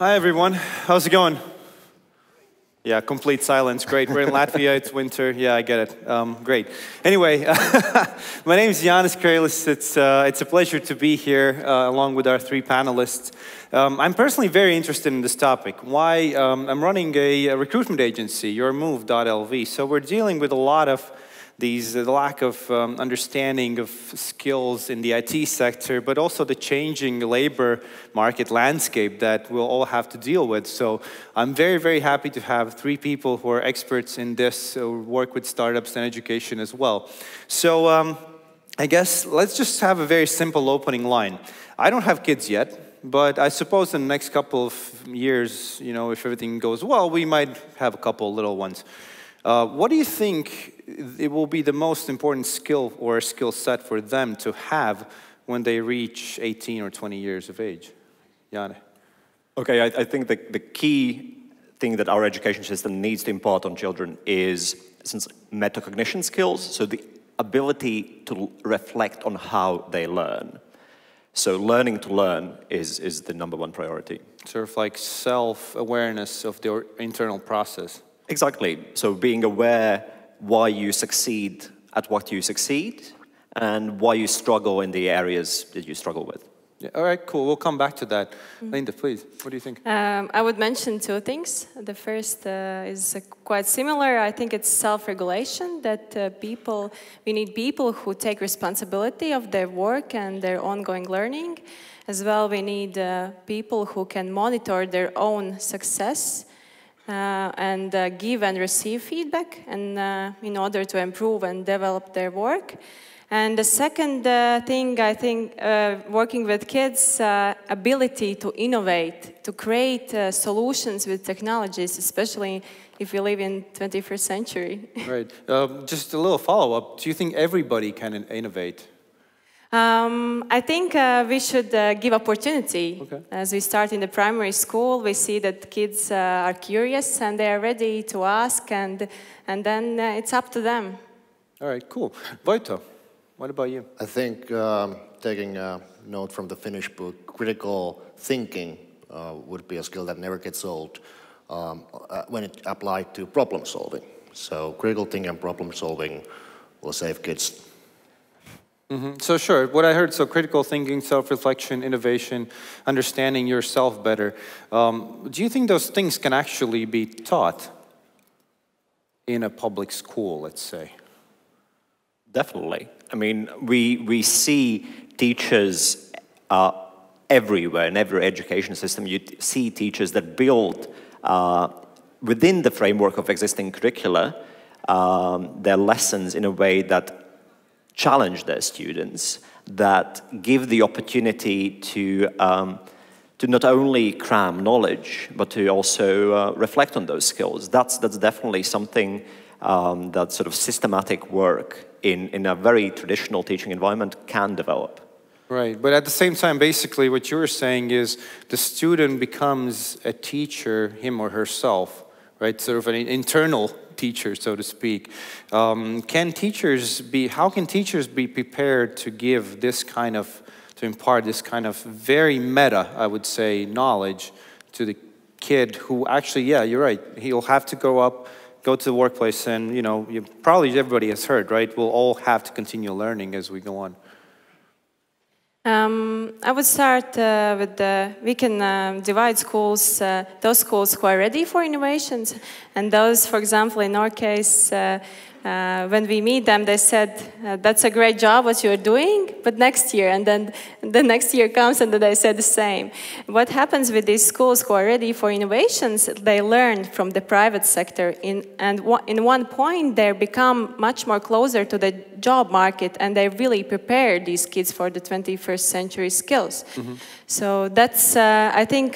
Hi everyone, how's it going? Yeah, complete silence, great. We're in Latvia, it's winter, yeah, I get it. Great. Anyway, my name is Janis, Kreilis. It's a pleasure to be here along with our three panelists. I'm personally very interested in this topic. Why? I'm running a recruitment agency, yourmove.lv, so we're dealing with a lot of the lack of understanding of skills in the IT sector, but also the changing labor market landscape that we'll all have to deal with. So I'm very, very happy to have three people who are experts in this, who work with startups and education as well. So I guess let's just have a very simple opening line. I don't have kids yet, but I suppose in the next couple of years, you know, if everything goes well, we might have a couple little ones. What do you think it will be the most important skill or skill set for them to have when they reach 18 or 20 years of age? Janne. Okay, I think the key thing that our education system needs to impart on children is metacognition skills, so the ability to reflect on how they learn. So learning to learn is the #1 priority. Sort of like self-awareness of their internal process. Exactly. So being aware why you succeed at what you succeed and why you struggle in the areas that you struggle with. Yeah, all right, cool. We'll come back to that. Linda, please. What do you think? I would mention two things. The first is quite similar. I think it's self-regulation, that we need people who take responsibility of their work and their ongoing learning. As well, we need people who can monitor their own success and give and receive feedback and in order to improve and develop their work. And the second thing, I think, working with kids, ability to innovate, to create solutions with technologies, especially if we live in 21st century. Right. Just a little follow-up. Do you think everybody can innovate? I think we should give opportunity. Okay. As we start in the primary school, we see that kids are curious and they are ready to ask, and then it's up to them. All right, cool. Voitto, what about you? I think taking a note from the Finnish book, critical thinking would be a skill that never gets old when it applied to problem solving. So critical thinking and problem solving will save kids. So sure, what I heard, so critical thinking, self-reflection, innovation, understanding yourself better. Do you think those things can actually be taught in a public school, let's say? Definitely. I mean, we see teachers everywhere, in every education system. You see teachers that build, within the framework of existing curricula, their lessons in a way that challenge their students, that give the opportunity to not only cram knowledge, but to also reflect on those skills. That's definitely something that sort of systematic work in a very traditional teaching environment can develop. Right, but at the same time, basically what you're saying is the student becomes a teacher, him or herself, right? Sort of an internal teacher, so to speak. How can teachers be prepared to give this kind of, to impart this kind of very meta, I would say, knowledge to the kid who actually, yeah, you're right, he'll have to go to the workplace and, you know, probably everybody has heard, right? We'll all have to continue learning as we go on. I would start with we can divide schools, those schools who are ready for innovations, and those, for example, in our case, when we meet them, they said, that's a great job what you're doing, but next year, and then the next year comes and then they said the same. What happens with these schools who are ready for innovations, they learn from the private sector, and in one point they become much more closer to the job market, and they really prepare these kids for the 21st century skills. So that's, I think,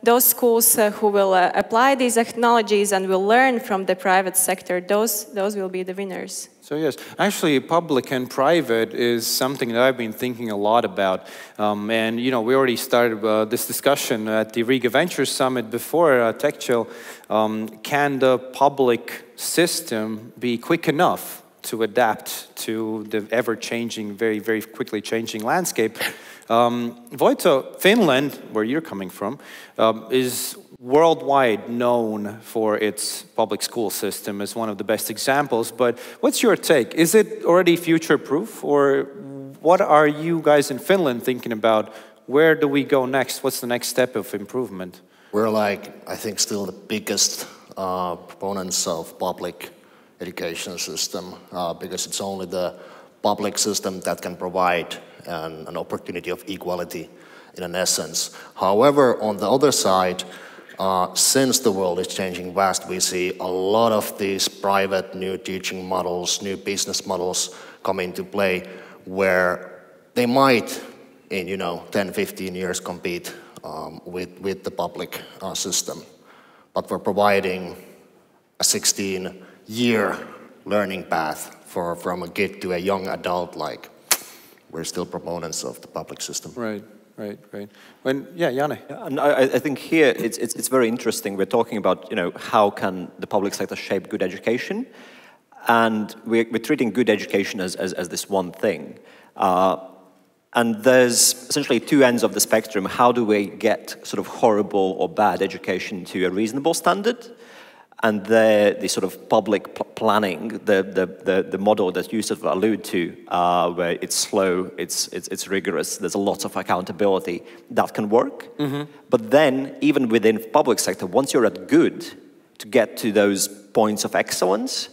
those schools who will apply these technologies and will learn from the private sector, those will be the winners. So yes, actually public and private is something that I've been thinking a lot about. And you know, we already started this discussion at the Riga Venture Summit before TechChill. Can the public system be quick enough to adapt to the ever-changing, very, very quickly changing landscape. Voitto, Finland, where you're coming from, is worldwide known for its public school system as one of the best examples. But what's your take? Is it already future-proof, or what are you guys in Finland thinking about? Where do we go next? What's the next step of improvement? We're like, I think, still the biggest proponents of public education system because it's only the public system that can provide an opportunity of equality in an essence. However, on the other side, since the world is changing fast, we see a lot of these private new teaching models, new business models come into play where they might, in 10, 15 years, compete with the public system. But for providing a 16-year learning path from a kid to a young adult, we're still proponents of the public system. Right. Yeah, Janne. Yeah, and I think here it's very interesting. We're talking about how can the public sector shape good education, and we're treating good education as this one thing. And there's essentially two ends of the spectrum. How do we get sort of horrible or bad education to a reasonable standard? And the sort of public planning, the model that you sort of allude to, where it's slow, it's rigorous, there's a lot of accountability, that can work. Mm-hmm. But then, even within public sector, once you're at good, to get to those points of excellence,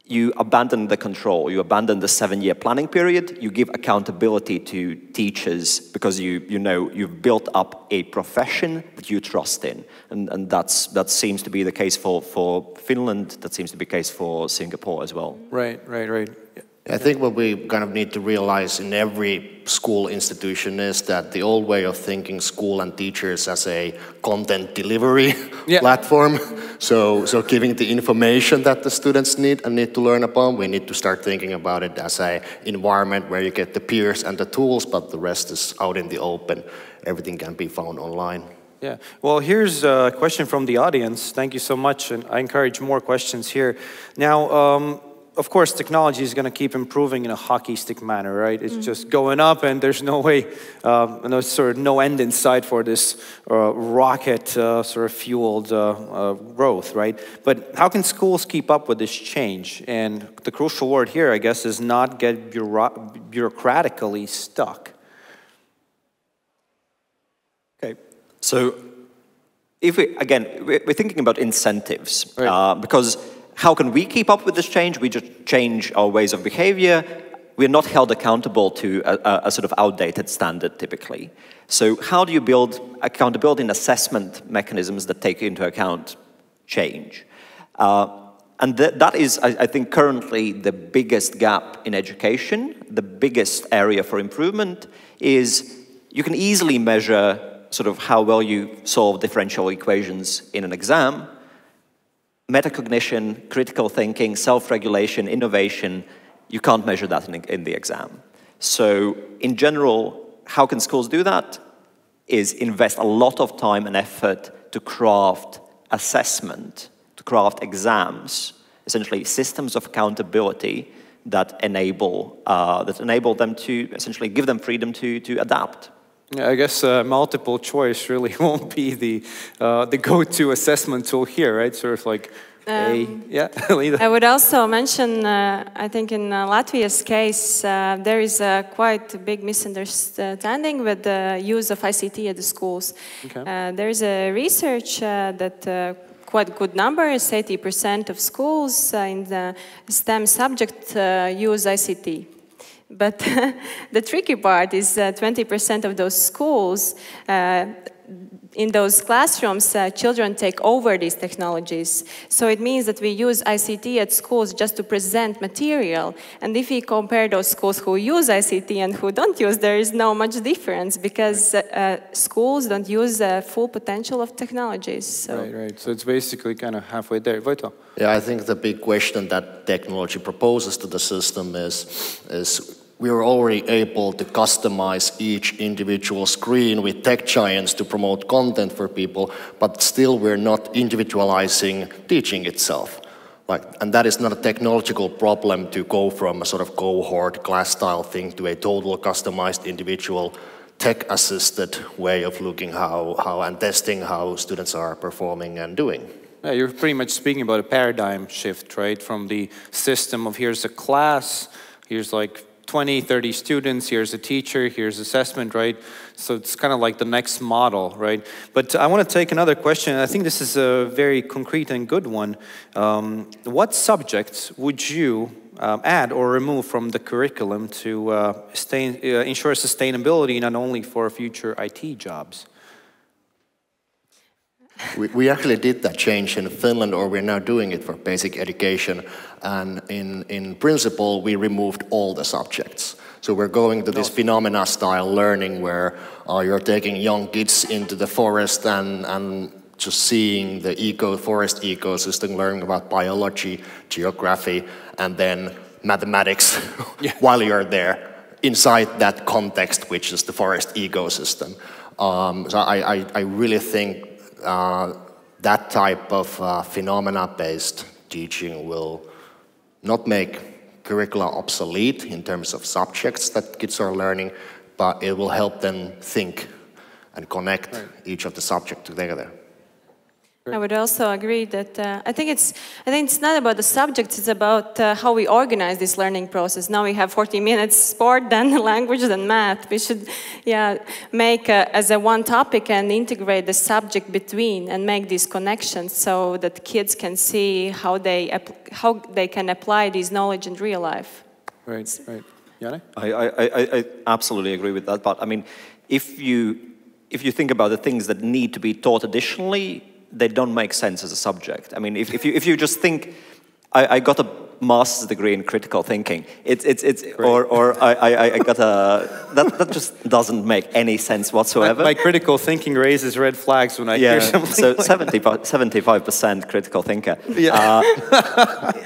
you abandon the control, you abandon the 7-year planning period, you give accountability to teachers because you've built up a profession that you trust in. And that seems to be the case for Finland, that seems to be the case for Singapore as well. Right. I think what we kind of need to realize in every school institution is that the old way of thinking school and teachers as a content delivery platform, so giving the information that the students need and need to learn upon, we need to start thinking about it as an environment where you get the peers and the tools, but the rest is out in the open. Everything can be found online. Yeah. Well, here's a question from the audience. Thank you so much, and I encourage more questions here. Now, of course, technology is going to keep improving in a hockey stick manner, right? It's just going up, and there's no way, no end in sight for this rocket sort of fueled growth, right? But how can schools keep up with this change? And the crucial word here, I guess, is not get bureaucratically stuck. Okay, so if we're thinking about incentives, right. Because how can we keep up with this change? We just change our ways of behavior. We're not held accountable to a sort of outdated standard typically. So how do you build accountability and assessment mechanisms that take into account change? And that is, I think, currently the biggest gap in education. The biggest area for improvement is you can easily measure sort of how well you solve differential equations in an exam. Metacognition, critical thinking, self-regulation, innovation, you can't measure that in the exam. So in general, how can schools do that? Is invest a lot of time and effort to craft assessment, to craft exams, essentially systems of accountability that enable them to essentially give them freedom to adapt. Yeah, I guess multiple choice really won't be the go-to assessment tool here, right? Sort of like I would also mention, I think in Latvia's case, there is a quite big misunderstanding with the use of ICT at the schools. Okay. There is a research that quite good numbers, 80% of schools in the STEM subject use ICT. But the tricky part is 20% of those schools, in those classrooms, children take over these technologies. So it means that we use ICT at schools just to present material. And if we compare those schools who use ICT and who don't use, there is no much difference because schools don't use the full potential of technologies. So. Right. So it's basically kind of halfway there. Voitto. Yeah, I think the big question that technology proposes to the system is we are already able to customize each individual screen with tech giants to promote content for people, but still we're not individualizing teaching itself. And that is not a technological problem to go from a sort of cohort class-style thing to a total customized individual tech-assisted way of looking how and testing how students are performing and doing. Yeah, you're pretty much speaking about a paradigm shift, right? From the system of here's a class, here's like 20, 30 students, here's a teacher, here's assessment, right? So it's kind of like the next model, right? But I want to take another question. I think this is a very concrete and good one. What subjects would you add or remove from the curriculum to ensure sustainability not only for future IT jobs? We actually did that change in Finland, or we're now doing it for basic education. And in principle, we removed all the subjects. So we're going to this phenomena-style learning where you're taking young kids into the forest and just seeing the forest ecosystem, learning about biology, geography, and then mathematics while you're there inside that context, which is the forest ecosystem. So I really think that type of phenomena-based teaching will not make curricula obsolete in terms of subjects that kids are learning, but it will help them think and connect each of the subjects together. I would also agree that I think it's not about the subjects, it's about how we organize this learning process. Now we have 40 minutes sport, then language, then math. We should make as a one topic and integrate the subject between and make these connections so that kids can see how they can apply this knowledge in real life. Right, right. Jani? I absolutely agree with that. But I mean, if you think about the things that need to be taught additionally, they don't make sense as a subject. I mean, if you just think, I got a master's degree in critical thinking. Or I got that just doesn't make any sense whatsoever. My critical thinking raises red flags when I hear something. So like 75% critical thinker. Yeah.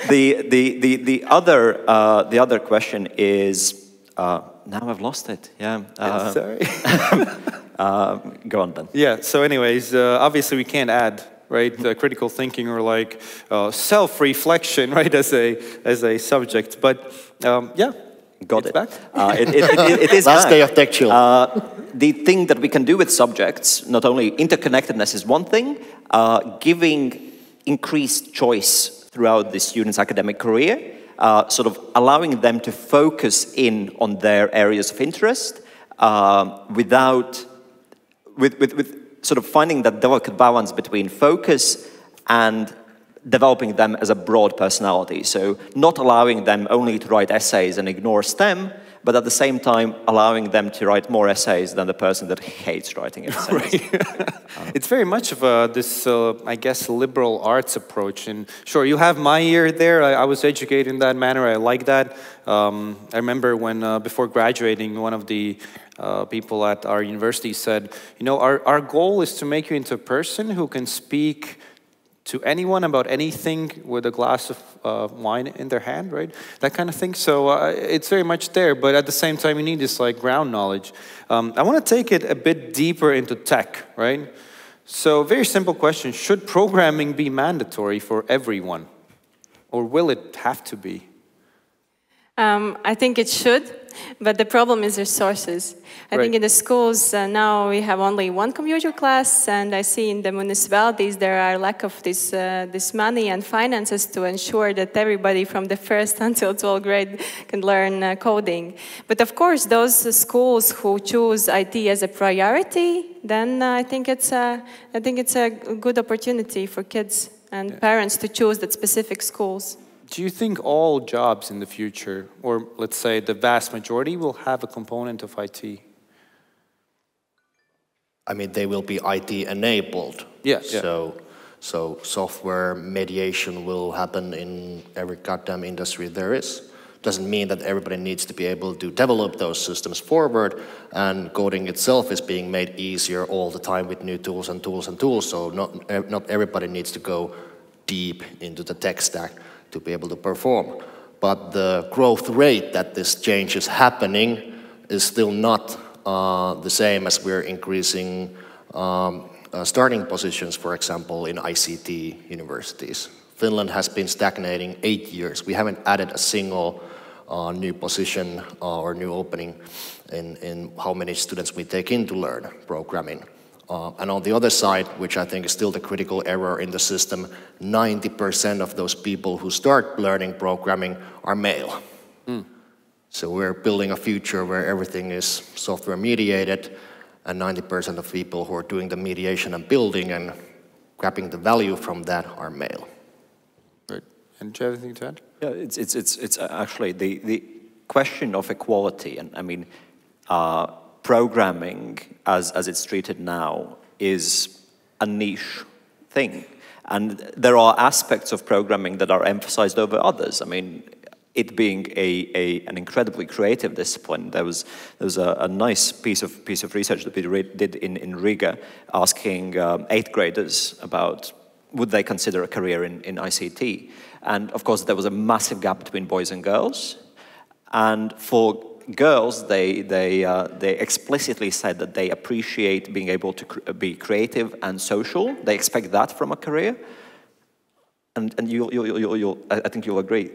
The other question is now I've lost it. Yeah. Sorry. Go on then. Yeah, so anyways, obviously we can't add, right, critical thinking or like self-reflection, right, as a subject. But yeah, got it. Back. It is Last back. day of TechChill. The thing that we can do with subjects, not only interconnectedness is one thing, giving increased choice throughout the student's academic career, sort of allowing them to focus in on their areas of interest with sort of finding that delicate balance between focus and developing them as a broad personality. So not allowing them only to write essays and ignore STEM, but at the same time allowing them to write more essays than the person that hates writing essays. Right. It's very much of this, I guess, liberal arts approach. And sure, you have my ear there. I was educated in that manner. I like that. I remember when, before graduating, one of the people at our university said, you know, our goal is to make you into a person who can speak to anyone about anything with a glass of wine in their hand, right? That kind of thing. So it's very much there, but at the same time, you need this like ground knowledge. I want to take it a bit deeper into tech, right? So very simple question: should programming be mandatory for everyone, or will it have to be? I think it should, but the problem is resources. I think in the schools now we have only one computer class, and I see in the municipalities there are lack of this money and finances to ensure that everybody from the first until 12th grade can learn coding. But of course, those schools who choose IT as a priority, then I think it's a good opportunity for kids and parents to choose that specific schools. Do you think all jobs in the future, or let's say the vast majority, will have a component of IT? I mean, they will be IT enabled. Yeah. So software mediation will happen in every goddamn industry there is. Doesn't mean that everybody needs to be able to develop those systems forward, and coding itself is being made easier all the time with new tools and tools and tools. So not everybody needs to go deep into the tech stack to be able to perform. But the growth rate that this change is happening is still not the same as we're increasing starting positions, for example, in ICT universities. Finland has been stagnating 8 years. We haven't added a single new position or new opening in how many students we take in to learn programming. And on the other side, which I think is still the critical error in the system, 90% of those people who start learning programming are male. So we're building a future where everything is software mediated, and 90% of people who are doing the mediation and building and grabbing the value from that are male. Right. And do you have anything to add? Yeah, it's actually the question of equality, and I mean, programming as it's treated now is a niche thing, and there are aspects of programming that are emphasized over others. I mean, it being an incredibly creative discipline, there was a nice piece of research that we did in Riga, asking 8th graders about would they consider a career in ICT, and of course there was a massive gap between boys and girls, and for girls they explicitly said that they appreciate being able to be creative and social. They expect that from a career, and I think you'll agree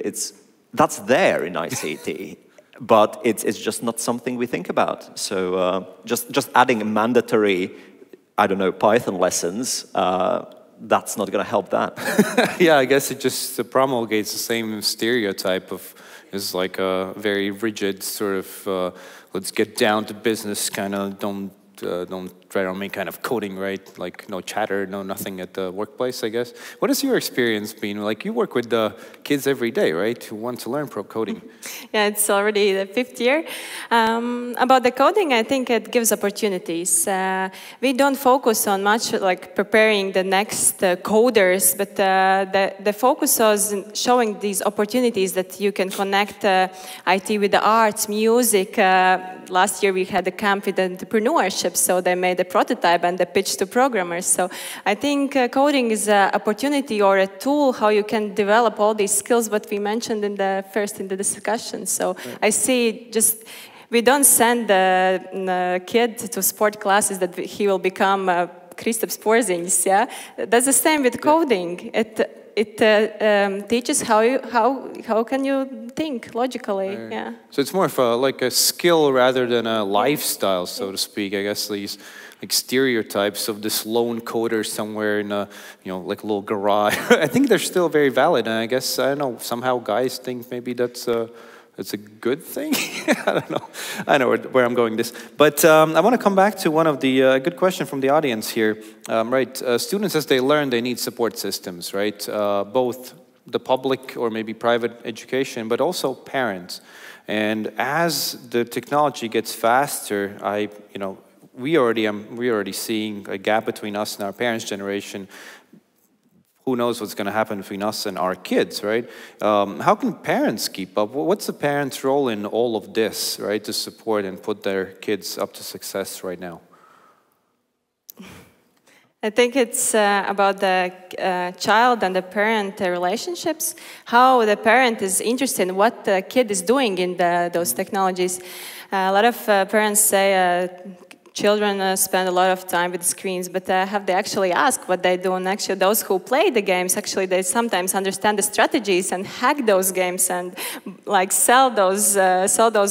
that's there in ICT, but it's just not something we think about. So just adding mandatory, I don't know, Python lessons, that's not going to help that. Yeah, I guess it just promulgates the same stereotype of is like a very rigid sort of let's get down to business kind of don't try to make kind of coding, right? Like no chatter, no nothing at the workplace, I guess. What has your experience been? Like you work with the kids every day, right? Who want to learn coding. Yeah, it's already the 5th year. About the coding, I think it gives opportunities. We don't focus on much like preparing the next coders, but the focus was showing these opportunities that you can connect IT with the arts, music. Last year we had a camp with entrepreneurship, so they made a prototype and the pitch to programmers. So I think coding is an opportunity or a tool how you can develop all these skills what we mentioned in the discussion. So right. I see just we don't send the kid to sport classes that he will become Kristaps Porziņš. Yeah, that's the same with coding. It teaches how can you think logically. Right. Yeah. So it's more of like a skill rather than a lifestyle, so to speak. I guess these like stereotypes of this lone coder somewhere in a like a little garage. I think they're still very valid, and I guess I don't know. Somehow guys think maybe that's a good thing. I don't know. I know where I'm going this. But I want to come back to one of the good question from the audience here. Right, students as they learn, they need support systems, right? Both the public or maybe private education, but also parents. And as the technology gets faster, we're already seeing a gap between us and our parents' generation. Who knows what's going to happen between us and our kids, right? How can parents keep up? What's the parents' role in all of this, right, to support and put their kids up to success right now? I think it's about the child and the parent relationships, how the parent is interested in what the kid is doing in those technologies. A lot of parents say children spend a lot of time with screens, but have they actually asked what they do? And actually, those who play the games, actually, they sometimes understand the strategies and hack those games and like sell those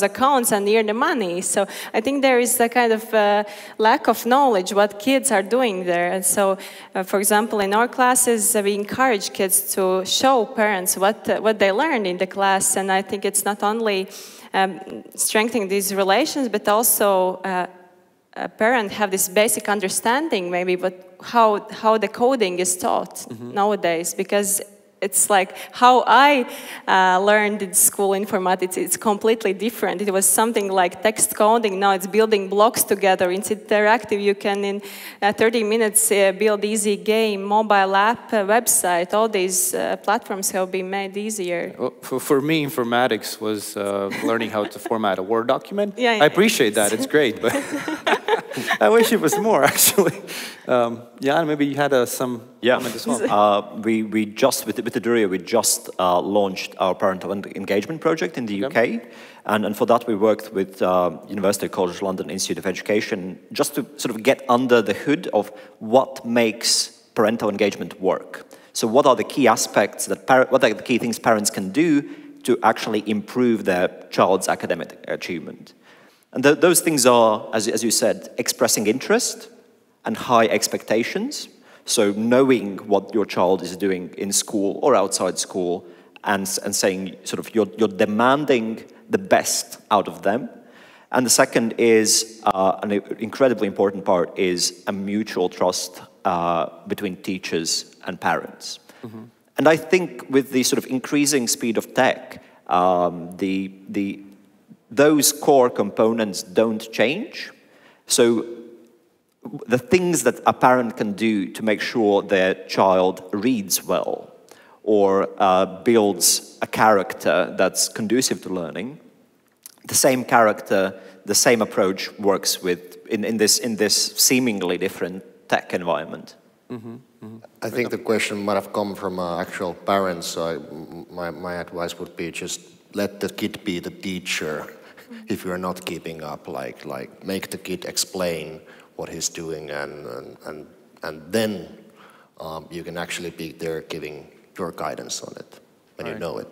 accounts and earn the money. So I think there is a kind of lack of knowledge what kids are doing there. And so, for example, in our classes, we encourage kids to show parents what they learned in the class. And I think it's not only strengthening these relations, but also a parent have this basic understanding maybe but how the coding is taught nowadays, because it's like how I learned in school informatics, it's completely different. It was something like text coding, now it's building blocks together, it's interactive, you can in 30 minutes build easy game, mobile app, website, all these platforms have been made easier. Well, for me, informatics was learning how to format a Word document. Yeah, I appreciate that, it's great, but I wish it was more, actually. Yeah, maybe you had some comment as well. We just, with Edurio, we just launched our Parental engagement project in the UK. And for that, we worked with University College London Institute of Education just to sort of get under the hood of what makes parental engagement work. So what are the key aspects that what are the key things parents can do to actually improve their child's academic achievement? And those things are, as you said, expressing interest and high expectations. So knowing what your child is doing in school or outside school, and saying sort of you're demanding the best out of them. And the second is, an incredibly important part, is a mutual trust between teachers and parents. Mm-hmm. And I think with the sort of increasing speed of tech, those core components don't change. So the things that a parent can do to make sure their child reads well or builds a character that's conducive to learning, the same character, the same approach works in this seemingly different tech environment. Mm-hmm. Mm-hmm. I think the question might have come from actual parents. So my advice would be just let the kid be the teacher. If you're not keeping up, like make the kid explain what he's doing, and then you can actually be there giving your guidance on it when you know it.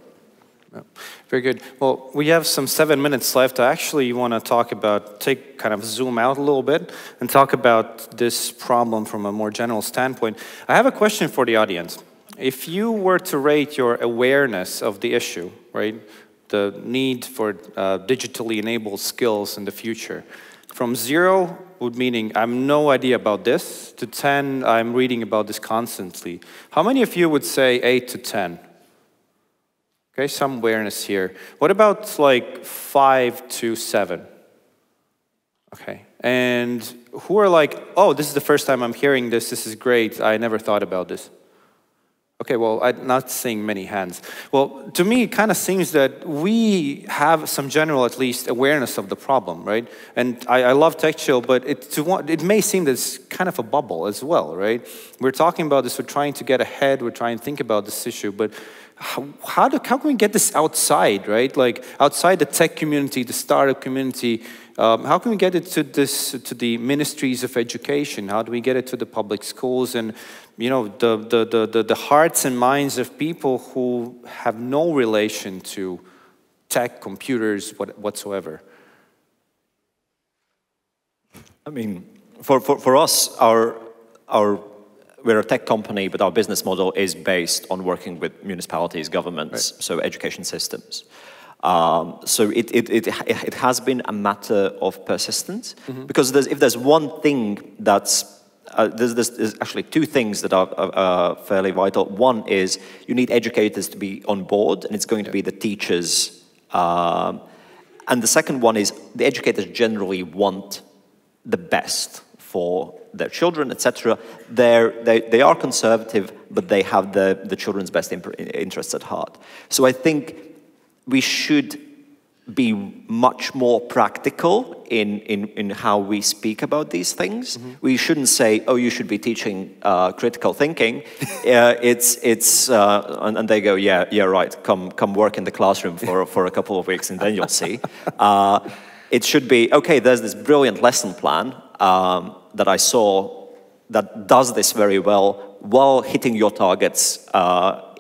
Yeah. Very good. Well, we have some 7 minutes left. I actually want to kind of zoom out a little bit and talk about this problem from a more general standpoint. I have a question for the audience. If you were to rate your awareness of the issue, right, the need for digitally enabled skills in the future, from 0, would meaning I have no idea about this, to 10, I'm reading about this constantly. How many of you would say 8 to 10? Okay, some awareness here. What about like 5 to 7? Okay, and who are like, oh, this is the first time I'm hearing this, this is great, I never thought about this. Okay, well, I'm not seeing many hands. Well, to me, it kind of seems that we have some general, at least, awareness of the problem, right? And I love TechChill, but it may seem that it's kind of a bubble as well, right? We're talking about this, we're trying to get ahead, we're trying to think about this issue, but how can we get this outside, right? Like, outside the tech community, the startup community, how can we get it to the ministries of education? How do we get it to the public schools and, you know, the hearts and minds of people who have no relation to tech, computers, whatsoever? I mean, for us, we're a tech company, but our business model is based on working with municipalities, governments, right. So education systems. So it has been a matter of persistence, mm-hmm. because if there's one thing that's there's actually two things that are fairly vital. One is you need educators to be on board, and it's going to be the teachers. And the second one is the educators generally want the best for their children, etc. They are conservative, but they have the children's best interests at heart. So I think we should be much more practical in how we speak about these things. Mm-hmm. We shouldn't say, "Oh, you should be teaching critical thinking." And they go, "Yeah, right. Come work in the classroom for a couple of weeks, and then you'll see." It should be, okay, there's this brilliant lesson plan that I saw that does this very well while hitting your targets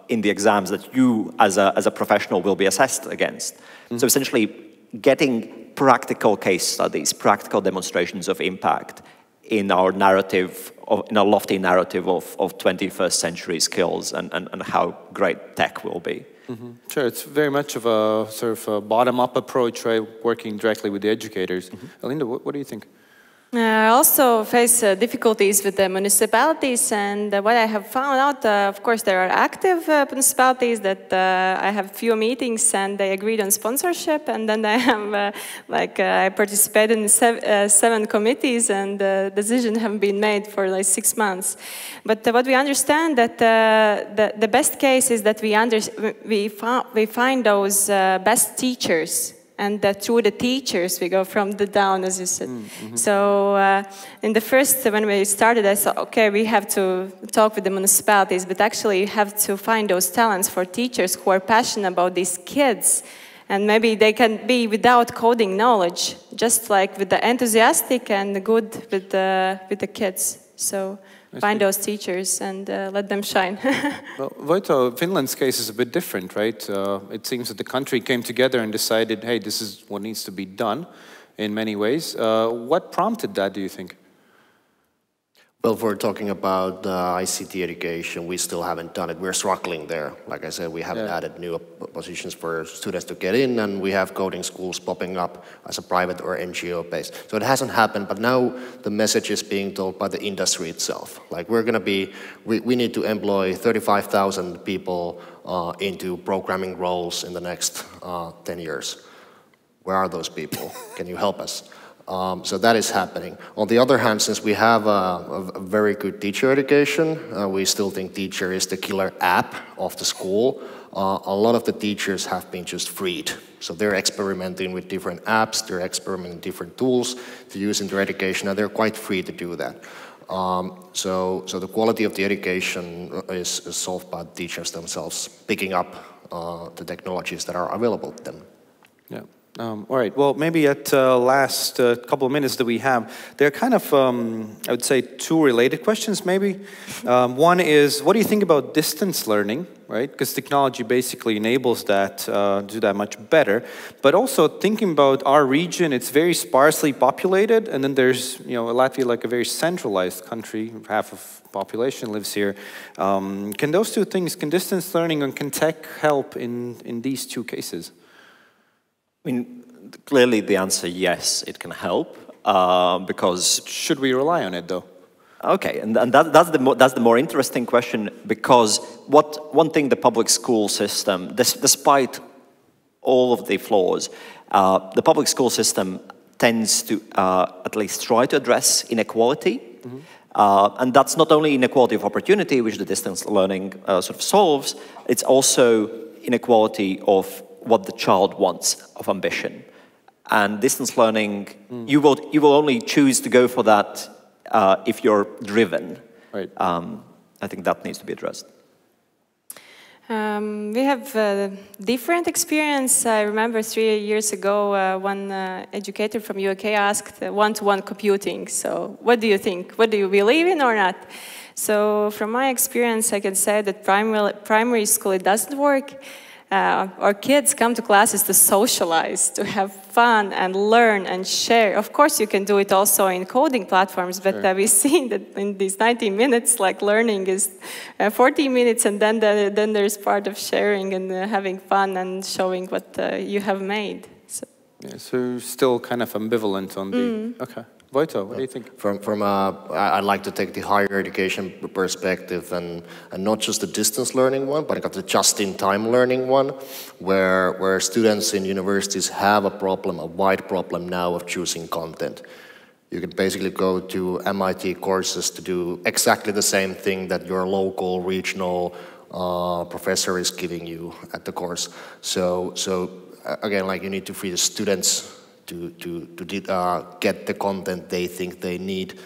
in the exams that you as a professional will be assessed against. Mm-hmm. So essentially getting practical case studies, practical demonstrations of impact in our narrative, in a lofty narrative of 21st century skills and how great tech will be. Mm-hmm. Sure, it's very much of a sort of a bottom-up approach, right? Working directly with the educators. Mm-hmm. Alinda, what do you think? I also face difficulties with the municipalities, and what I have found out, of course, there are active municipalities that I have few meetings and they agreed on sponsorship, and then I have, I participated in 7 committees, and decisions haven't been made for like 6 months. But what we understand that the best case is that we find those best teachers. And through the teachers, we go from the down, as you said. Mm-hmm. So in the first, when we started, I thought, okay, we have to talk with the municipalities, but actually you have to find those talents for teachers who are passionate about these kids. And maybe they can be without coding knowledge, just like with the enthusiastic and the good with the kids. So find those teachers and let them shine. Well, Voitto, Finland's case is a bit different, right? It seems that the country came together and decided, hey, this is what needs to be done in many ways. What prompted that, do you think? Well, if we're talking about ICT education, we still haven't done it. We're struggling there. Like I said, we haven't added new positions for students to get in, and we have coding schools popping up as a private or NGO base. So it hasn't happened, but now the message is being told by the industry itself. Like we're going to be, we need to employ 35,000 people into programming roles in the next 10 years. Where are those people? Can you help us? So that is happening. On the other hand, since we have a very good teacher education, we still think teacher is the killer app of the school. A lot of the teachers have been just freed. So they're experimenting with different apps, they're experimenting with different tools to use in their education, and they're quite free to do that. So the quality of the education is solved by the teachers themselves, picking up the technologies that are available to them. Yeah. All right, well, maybe at last couple of minutes that we have, there are kind of, I would say, two related questions, maybe. One is, what do you think about distance learning, right? Because technology basically enables that, to do that much better. But also thinking about our region, it's very sparsely populated, and then there's, you know, Latvia, like a very centralized country, half of population lives here. Can those two things, can distance learning and can tech help in these two cases? I mean, clearly the answer, yes, it can help, because... Should we rely on it, though? Okay, and that's the more interesting question, because one thing the public school system, despite all of the flaws, the public school system tends to at least try to address inequality. Mm-hmm. And that's not only inequality of opportunity, which the distance learning sort of solves, it's also inequality of what the child wants, of ambition. And distance learning, you will only choose to go for that if you're driven. Right. I think that needs to be addressed. We have different experience. I remember 3 years ago, one educator from UK asked one-to-one computing. So what do you think? What do you believe in or not? So from my experience, I can say that primary school, it doesn't work. Our kids come to classes to socialize, to have fun and learn and share. Of course, you can do it also in coding platforms, but we've seen that in these 90 minutes, like learning is 40 minutes, and then there's part of sharing and having fun and showing what you have made. So. Yeah, so still kind of ambivalent on the... Okay. Voitto, what do you think? I'd like to take the higher education perspective and not just the distance learning one, but the just-in-time learning one, where students in universities have a wide problem now of choosing content. You can basically go to MIT courses to do exactly the same thing that your local, regional professor is giving you at the course. So again, like you need to free the students to get the content they think they need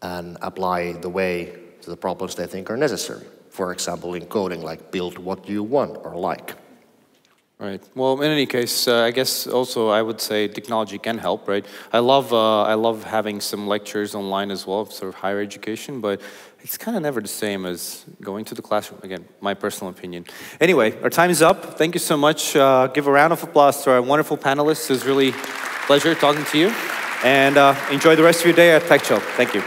and apply the way to the problems they think are necessary. For example, in coding, like build what you want or like. Right. Well, in any case, I guess also I would say technology can help, right? I love having some lectures online as well, sort of higher education, but it's kind of never the same as going to the classroom. Again, my personal opinion. Anyway, our time is up. Thank you so much. Give a round of applause to our wonderful panelists. It was really a pleasure talking to you. And enjoy the rest of your day at TechChill. Thank you.